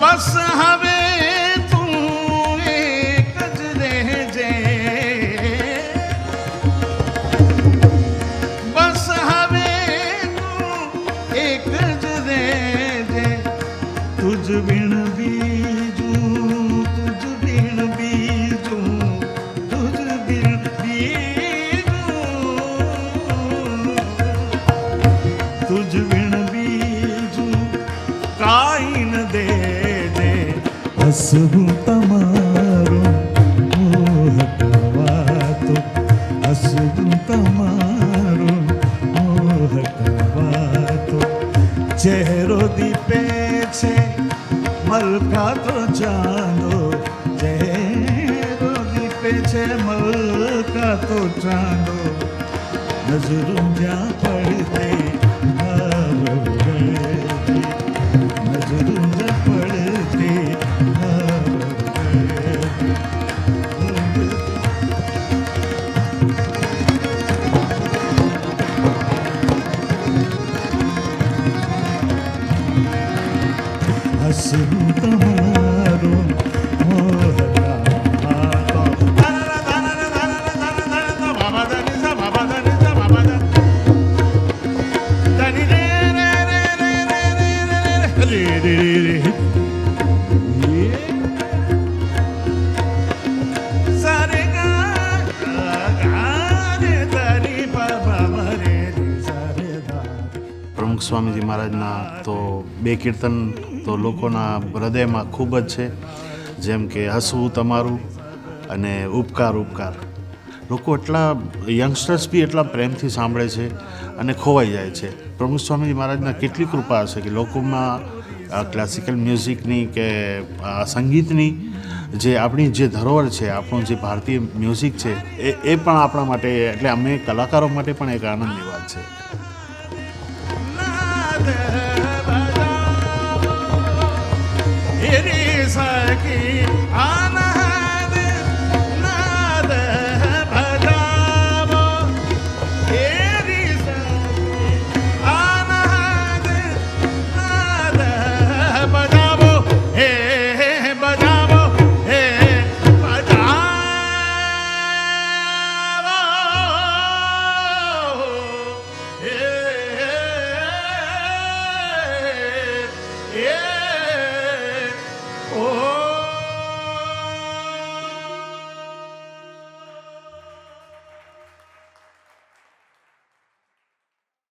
બસ હવે તું એક જ રહેજે, બસ હવે તું એક જ રહેજે, તુજ બિન બીજું, તુજ બિન બીજું, તુજ બિન બીજું, તુજ બિન બીજું કાઈ ન દેજે. હસવું તમારું મોહકવાતો, હસવું તમારું મોહકવાતો, ચહેરો દીપે છે મલકા તો ચાંદો, ચહેરો દીપે છે મલકા તો ચાંદો, નજરું જ્યાં પડતે હારો ગળતી, નજરું જ્યાં પડતે હારો ગળતી. હસવું તમારું મોહકવાતો. પ્રમુખ સ્વામીજી મહારાજના તો બે કીર્તન તો લોકોના હૃદયમાં ખૂબ જ છે, જેમ કે હસવું તમારું અને ઉપકાર ઉપકાર. લોકો એટલા યંગસ્ટર્સ બી એટલા પ્રેમથી સાંભળે છે અને ખોવાઈ જાય છે. પ્રમુખ સ્વામીજી મહારાજના કેટલી કૃપા હશે કે લોકોમાં ક્લાસિકલ મ્યુઝિકની કે સંગીતની જે આપણી જે ધરોહર છે, આપણું જે ભારતીય મ્યુઝિક છે એ પણ આપણા માટે, એટલે અમે કલાકારો માટે પણ એક આનંદની વાત છે. સખી આ